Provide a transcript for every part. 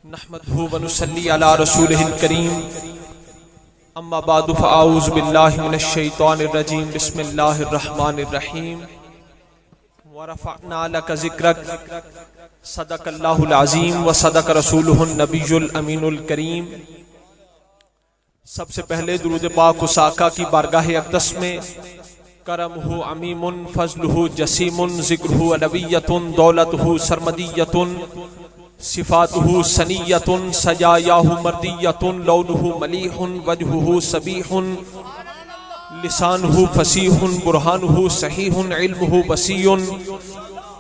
नहमदुहु व नुसल्ली अला रसूलिहिल करीम अम्मा बादु फ़अऊज़ु बिल्लाहि मिनश शैतानिर रजीम बिस्मिल्लाहिर रहमानिर रहीम व रफ़अना लका ज़िक्रक सदक़ल्लाहुल अज़ीम व सदक़ रसूलुहुन नबियुल अमीनुल करीम। सबसे पहले दुरूद पाक साका की बारगाह अक़दस में करमहु अमीमुन फ़ज़लुहु जसीमुन ज़िक्रुहु अलविय्यतुन दौलतहु सरमदिय्यतुन सिफ़ातुहु सनिय्यतुन सजायाहु मर्दिय्यतुन लौनुहु मलीहुन वजहुहु सबीहुन लिसानुहु फसीहुन बुरहानुहु सहीहुन इल्मुहु वसीयुन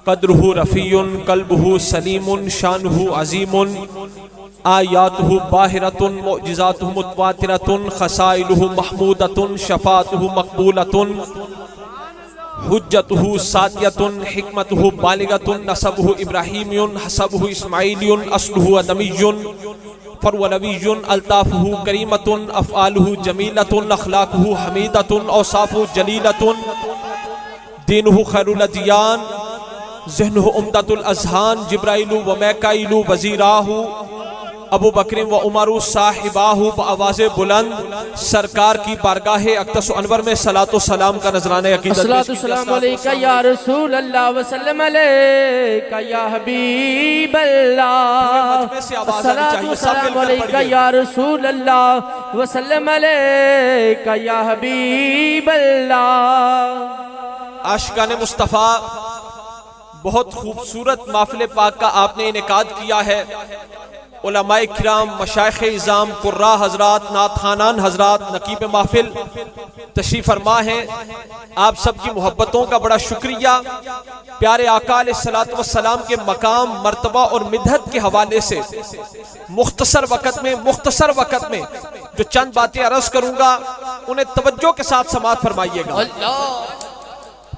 क़द्रुहु रफ़ीयुन क़ल्बुहु सलीमुन शानुहु अज़ीमुन आयातुहु बाहिरतुन मुअजिज़ातुहु मुतवातिरतुन ख़साइलुहु महमूदतुन शफ़ाअतुहु मक़बूलतुन हुज्जतुहु सातियतुन हिकमतुहु बालिगतुन नसबुहु इब्राहीमियुन हसबुहु इस्माइलियुन अस्लुहु अदमियुन फरवनवियुन अल्ताफुहु करीमतुन अफ़आलुहु जमीलतुन अख़लाक़ुहु हमीदतुन औसाफुहु जलीलतुन दीनुहु खैरुल अदियान ज़हनुहु उम्दतुल अज़हान जिब्राइलु व मैकाइलु वज़ीराहु अबू बकर व उमरु साहिबाहु आवाज़ बुलंद सरकार की बारगाह अक़दस अनवर में सलातो सलाम का नजराना अस्सलातु सलाम अलैका या रसूल अल्लाह व सल्लम अलैका या हबीब अल्लाह अस्सलातु सलाम अलैका या रसूल अल्लाह व सल्लम अलैका या हबीब अल्लाह। आशिकाने मुस्तफ़ा, बहुत खूबसूरत महफ़िल पाक का आपने इनेकाद किया है। उलमाए किराम, मशाइख़ इज़ाम, कुर्रा हज़रात, नात ख़ानान हज़रात, नकीब महफ़िल तशरीफ़ फरमा हैं। आप सबकी मोहब्बतों का बड़ा शुक्रिया। प्यारे आका अलैहिस्सलातु वस्सलाम के मकाम, मर्तबा और मिदहत के हवाले से मुख्तसर वक़्त में जो चंद बातें अर्ज़ करूँगा उन्हें तवज्जो के साथ समाअत फरमाइएगा।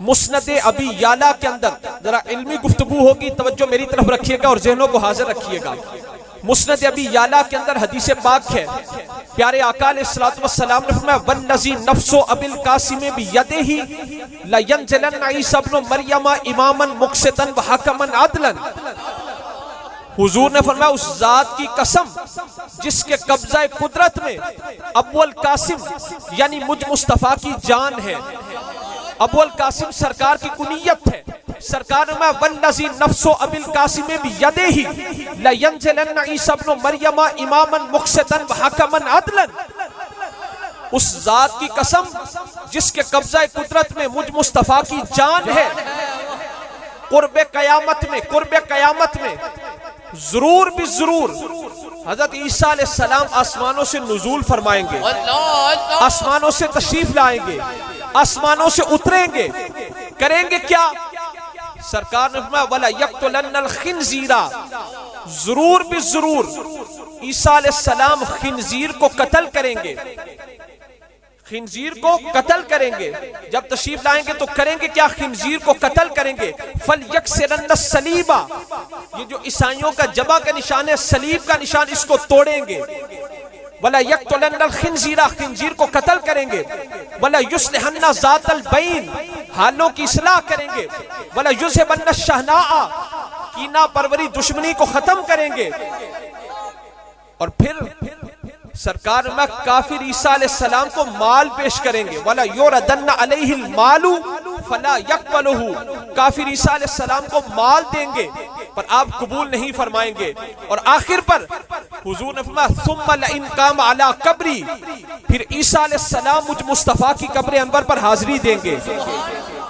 मुस्नद अबी याला के अंदर जरा इल्मी गुफ्तगू होगी, तवज्जो मेरी तरफ रखिएगा और ज़हनों को हाजिर रखिएगा। मुस्नद अबी याला के अंदर हदीस पाक है। प्यारे आका अलैहिस्सलातु वस्सलाम ने फरमाया वल्लज़ी नफ्सु अबिल कासिम बियदिही ला यंज़िलन ईसा इब्न मरियम इमामन मुक़सितन व हकमन अदलन। हुजूर ने फरमाया उस जात की कसम जिसके कब्ज़ा कुदरत में अब्वल कासिम यानी मुझ मुस्तफ़ा की जान है। अब्वल कासिम सरकार की कुनियत है। सरकार में वल्लज़ी नफ्सु अबिल कासिम बियदिही ला यंज़िलन ईसा इब्न मरियम इमामन मुक़सितन व हकमन अदलन। उस जात की कसम जिसके कब्ज़ा कुदरत में मुझ मुस्तफ़ा की जान है, कुर्बे क़यामत में जरूर भी जरूर हज़रत ईसा अलैहिस्सलाम आसमानों से नुज़ूल फरमाएंगे, आसमानों से तशरीफ लाएंगे, आसमानों से उतरेंगे। करेंगे क्या? सरकार ने फरमाया वला यक़्तुलन्नल खिंज़ीरा, जरूर भी जरूर ईसा अलैहिस्सलाम खिंजीर को कत्ल करेंगे, खिंजीर को कत्ल करेंगे। जब तशरीफ लाएंगे तो करेंगे क्या? खिंजीर को कत्ल करेंगे। फल यक्सिरन्न सलीबा, ये जो ईसाइयों का जबा का निशान है, सलीब का निशान, इसको तोड़ेंगे। वला यक़्तुलन्नल खिंजीरा, खिंजीर को कत्ल करेंगे। वला युस्लिहन्ना ज़ातल बैन, हालों की इस्लाह करेंगे। वला युज़हिबन्ना शहनाआ, कीना परवरी दुश्मनी को खत्म करेंगे। और फिर सरकार में काफिर ईसा अलैहिस्सलाम को माल पेश करेंगे। वला युरदन्ना अलैहिल मालू फला यक़बलुहु, काफिर ईसा अलैहिस्सलाम को माल देंगे पर आप कबूल नहीं फरमाएंगे। और आखिर पर हुजूर ने फरमाया सुम्मा लइन काम अला कब्री, फिर ईसा अलैहिस्सलाम मुझ मुस्तफ़ा की कब्र अनवर पर हाजिरी देंगे।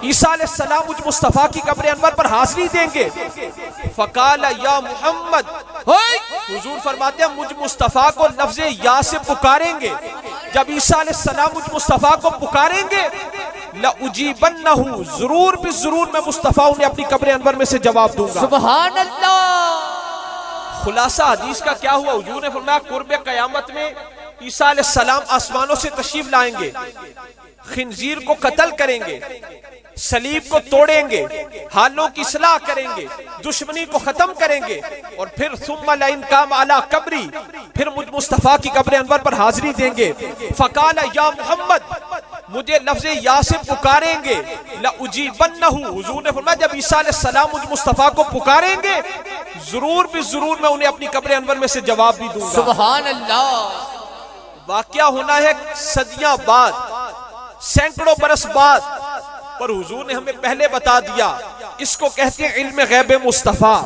ईसा अलैहिस्सलाम मुझ मुस्तफ़ा की कब्र अनवर पर हाजिरी देंगे। फ़क़ाल या मुहम्मद, हुजूर फरमाते हैं मुझ मुस्तफ़ा को लफ्ज़े या से पुकारेंगे। जब ईसा अलैहिस्सलाम मुझ मुस्तफ़ा को पुकारेंगे ला उजीबन्नहु, जरूर भी जरूर मैं मुस्तफ़ा उन्हें अपनी कब्र अनवर में से जवाब दूंगा। सुभान अल्लाह। खुलासा हदीस का क्या हुआ? हुजूर ने फरमाया कुर्बे क़यामत में ईसा अलैहिस्सलाम आसमानों से तशरीफ लाएंगे, खिंजीर को कत्ल करेंगे, सलीब को तोड़ेंगे, हालों की इस्लाह करेंगे, दुश्मनी को खत्म करेंगे। और फिर सुम्मा लइन काम अला कब्री, फिर मुझ मुस्तफ़ा की कब्र अनवर पर हाजिरी देंगे। फ़क़ाल या मुहम्मद, मुझे लफ्ज़ या से पुकारेंगे ला उजीबन्नहु, हुजूर ने फरमाया जब ईसा अलैहिस्सलाम मुझ मुस्तफ़ा को पुकारेंगे जरूर भी जरूर मैं उन्हें अपनी कब्र अनवर में से जवाब भी दूंगा। सुभान अल्लाह। वाकया होना है सदियां बाद, सैकड़ों बरस बाद, पर हुजूर ने हमें पहले बता दिया। इसको कहते हैं इल्म गैब मुस्तफा।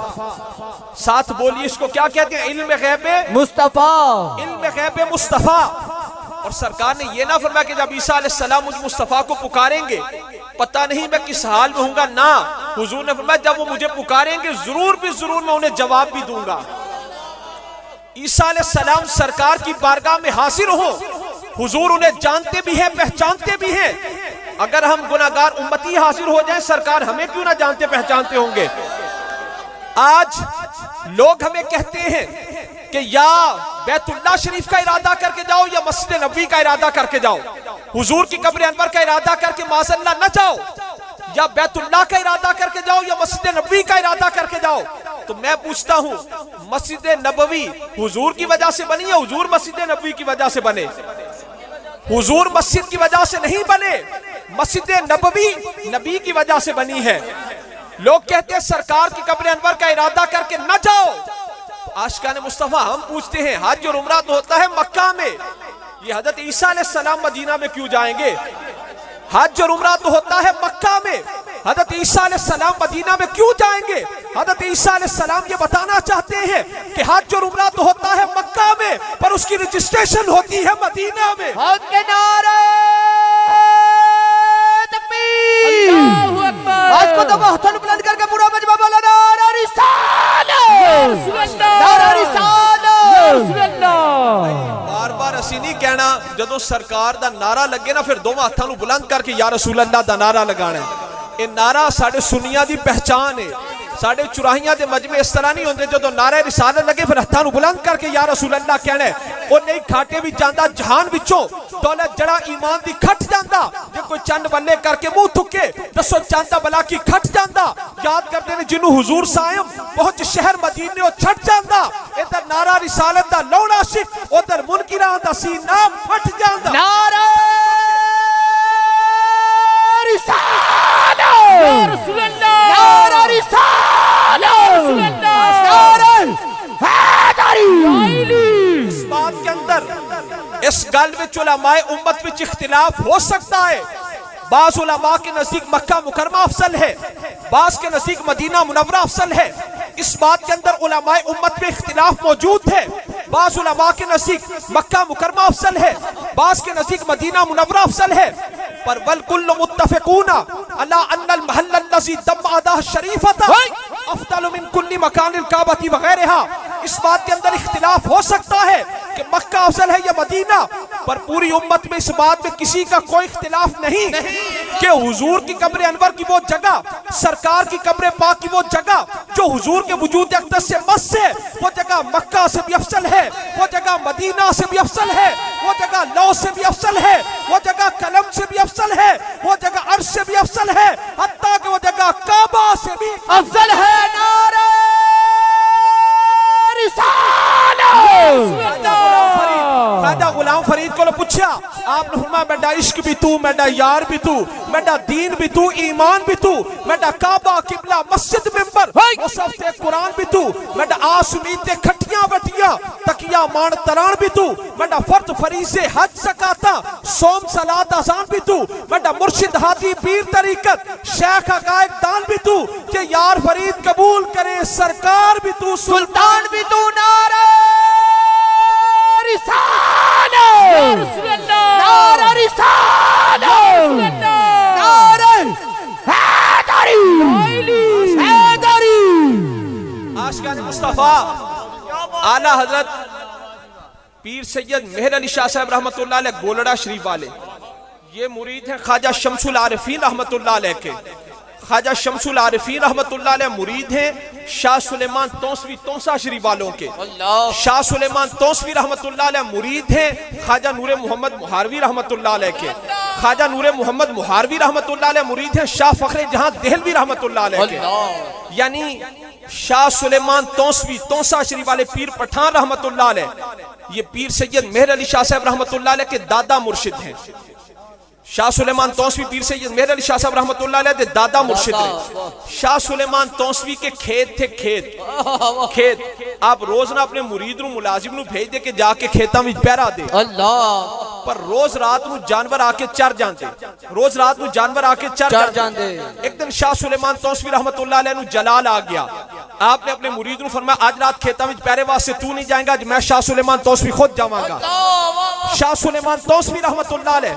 साथ बोलिए, इसको क्या कहते हैं? इल्म गैब मुस्तफा। इल्म गैब मुस्तफा। और सरकार ने यह ना फरमाया कि जब ईसा अलैहिस्सलाम मुझ मुस्तफा को पुकारेंगे पता नहीं मैं किस हाल में हूंगा, ना, हुजूर ने फरमाया जब वो मुझे पुकारेंगे जरूर भी जरूर मैं उन्हें जवाब भी दूंगा। ईसा अलैहिस्सलाम सरकार की बारगाह में हाजिर हो, हुजूर उन्हें जानते भी हैं, पहचानते भी हैं। अगर हम गुनाहगार उम्मती हाजिर हो जाएं, सरकार हमें क्यों ना जानते पहचानते होंगे। आज लोग हमें कहते हैं कि या बैतुल्लाह शरीफ का इरादा करके जाओ या मस्जिद नबवी का इरादा करके जाओ, हुजूर की कब्र अनवर का इरादा करके माज़अल्लाह न जाओ, या बैतुल्लाह का इरादा करके जाओ या मस्जिद नबवी का इरादा करके जाओ। तो मैं पूछता हूं, मस्जिद नबवी हुजूर की वजह से बनी है, हुजूर मस्जिद नबवी की वजह से बने? हुजूर मस्जिद की वजह से नहीं बने, मस्जिद नबवी नबी की वजह से बनी है। लोग कहते हैं सरकार की कब्र अनवर का इरादा करके न जाओ। तो आशिकाने मुस्तफा हम पूछते हैं, हज और उम्रा तो होता है मक्का में, ये हजरत ईसा अलैहिस्सलाम मदीना में क्यों जाएंगे? हज और उम्रा तो होता है मक्का में, हजरत ईसा अलैहिस्सलाम मदीना में क्यों जाएंगे? हजरत ईसा अलैहिस्सलाम ये बताना चाहते हैं कि हज और उम्रा तो होता है मक्का में, पर उसकी रजिस्ट्रेशन होती है मदीना में। हक के नारे तकबीर, अल्लाहू अकबर। आज को तो हथन बुलंद करके पूरा मजमा बोला नारा रिसालत, नारा रिसालत। बार बार असी नहीं कहना, जदों सरकार दा नारा लगे ना फिर दोवां हत्थां नूं बुलंद करके या रसूल अल्लाह दा नारा लगाना है। ये नारा साडे सुन्नियां दी पहचान है। साडे चुराहियां दे मजमे इस तरह नहीं होंदे, जदों नारे रिसालत लगे फिर हत्थां नूं बुलंद करके या रसूल अल्लाह कहना है। ਉਹ नहीं खाटे भी जांदा जहान विचों दौलत जड़ा ईमान दी खट जांदा। जे कोई चंद बल्ले करके मुंह थुके दसो चांदा बला की खट जांदा। याद करते ने जिन्हों हुजूर सायम पहुंच शहर मदीने ओ छट जांदा। इधर नारा रिसालत दा लौड़ा शिक, उधर मुनकिरां दा सीना फट जांदा। नारा रिसालत, या रसूल अल्लाह, नारा रिसालत, नारा हैदरी। इस बात के अंदर इस गल विच उलमाए उम्मत विच इख्तिलाफ हो सकता है। बाज़ उलमा के नजदीक मक्का मुकरमा अफसल है, बाज़ के नजदीक मदीना मुनव्वरा अफसल है। इस बात के अंदर उलमाए उम्मत में इख्तिलाफ मौजूद है। बाज़ उलमा के नजदीक मक्का मुकरमा अफसल है, बाज़ के नजदीक मदीना मुनव्वरा अफसल है। पर वल कुल्लु मुत्तफ़िक़ून अला अन्नल महल्ल अल्लज़ी दम्अदाह शरीफता अफ़दलु मिन कुल्ली मकानिल काबती वगैरहा। इस बात के अंदर इख्तिलाफ हो सकता है कि मक्का अफजल है या मदीना, पर पूरी उम्मत में इस बात में किसी का कोई इख्तिलाफ नहीं कि हुजूर की कब्र अनवर की वो जगह, सरकार की कब्र पाक की वो जगह जो हुजूर के वजूद अक़दस से मस है, वो जगह मक्का से भी अफसल है, वो जगह मदीना से भी अफसल है, वो जगह लौ से भी अफसल है, वो जगह कलम से भी अफसल है, वो जगह अर्श से भी अफसल है, हत्ता कि वो जगह काबा से भी अफजल है। नारा ख्वाजा गुलाम फरीद को पूछा, आपने फरमाया मेरा इश्क भी तू, मेरा यार भी तू, मेरा दीन भी तू, ईमान भी तू, मेरा काबा किबला मस्जिद मिंबर मुसहफ ते कुरान भी तू, मेरा आस उम्मीद ते खटियां बटियां तकिया मान तरान भी तू, मेरा फर्ज फरीज़े हज ज़कात सोम सलात अज़ान भी तू, मेरा मुर्शिद हादी पीर तरीकत शेख अकायद दान भी तू, के यार फरीद कबूल करे सरकार भी तू, सुल्तान भी तू। नारा रिसालत, या रसूल अल्लाह, नारा रिसालत, नारा हैदरी, हैदरी। आशिकान मुस्तफा आला हजरत पीर सैयद मेहर अली शाह साहब रहमतुल्लाह अलैह गोलड़ा शरीफ वाले, ये मुरीद हैं ख्वाजा शमसुल आरिफीन रहमतुल्लाह अलैह के। ख्वाजा शमसुल आरिफीन रहमतुल्लाह अलैह मुरीद हैं शाह सुलेमान तौसवी तौसा शरीफ वालों के। शाह सुलेमान तौसवी रहमतुल्लाह अलैह मुरीद हैं ख्वाजा नूरे मोहम्मद मुहारवी रहमतुल्लाह अलैह के। ख्वाजा नूरे मोहम्मद मुहारवी रहमतुल्लाह अलैह मुरीद हैं शाह फखरे जहां देहलवी रहमतुल्लाह अलैह के। यानी शाह सुलेमान तौसवी तौसा शरीफ वाले पीर पठान रहमतुल्लाह अलैह, ये पीर सैयद मेहर अली शाह साहब रहमतुल्लाह अलैह के दादा मुर्शिद हैं। शाह सुलेमान तौसवी पीर से मेरे अली शाह साहब रहमतुल्लाह अलैह दे दादा मुर्शिद ने। शाह सुलेमान तौसवी के खेत थे, खेत आप रोज ना अपने मुरीद नु मुलाजिम नु भेज दे के जाके खेतां विच पहरा दे। अल्लाह पर रोज रात नु जानवर आके चर जाते, रोज रात नु जानवर आके चर जाते। एक दिन शाह सुलेमान तौसवी रहमतुल्लाह अलैह नु जलाल आ गया। आपने अपने मुरीद नु फरमाया आज रात खेतां विच पहरे वास्ते तू नहीं जाएगा, आज मैं शाह सुलेमान तौसवी खुद जावांगा। शाह सुलेमान तौसवी रहमतुल्लाह अलैह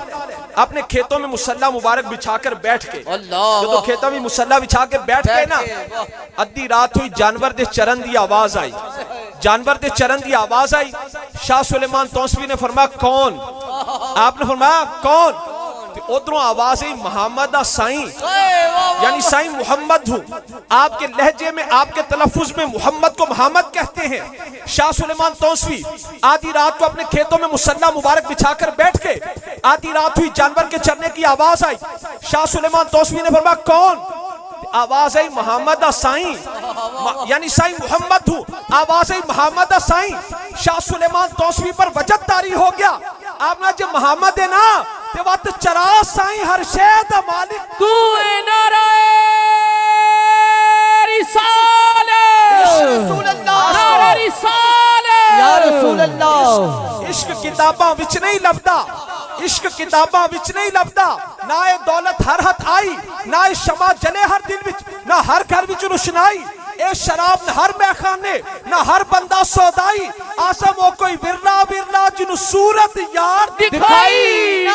अपने खेतों में मुसल्ला मुबारक बिछाकर बैठ के, जो खेतों में मुसल्ला बिछा के बैठ गए ना, अद्धी रात हुई जानवर दे चरण दी आवाज आई, जानवर दे चरण दी आवाज आई। शाह सुलेमान तौसवी ने फरमाया कौन? आपने फरमाया कौन? उधरों आवाज आई मोहम्मद साईं, यानी साईं मोहम्मद हूँ। आपके लहजे में, आपके तलफ्फुज में मोहम्मद को मोहम्मद कहते हैं। शाह सुलेमान तौसवी आधी रात को अपने खेतों में मुसल्ला मुबारक बिछाकर बैठ के, आधी रात हुई जानवर के चरने की आवाज आई। शाह सुलेमान तौसवी ने फरमाया कौन? आवाज आई मोहम्मद साईं, यानी साईं मोहम्मद हूँ। आवाज आई मोहम्मद साईं। शाह सुलेमान तौसवी पर वजद तारी हो गया। आपने जो मोहम्मद है ना ते वत चरा साईं हर शे दा मालिक तू है। नाराए रिसालत, नाराए रिसालत या रसूल अल्लाह। इश्क किताबां विच नहीं लभदा, इश्क किताबां विच नहीं लभदा। ना ए दौलत हर हथ आई, ना ए शमा जले हर दिल विच, ना हर घर विच रोशनाई। ए शराब न हर मैखाने, ना हर बंदा सौदाई। आसम वो कोई विरला विरला जिन्हों सूरत यार दिखाई।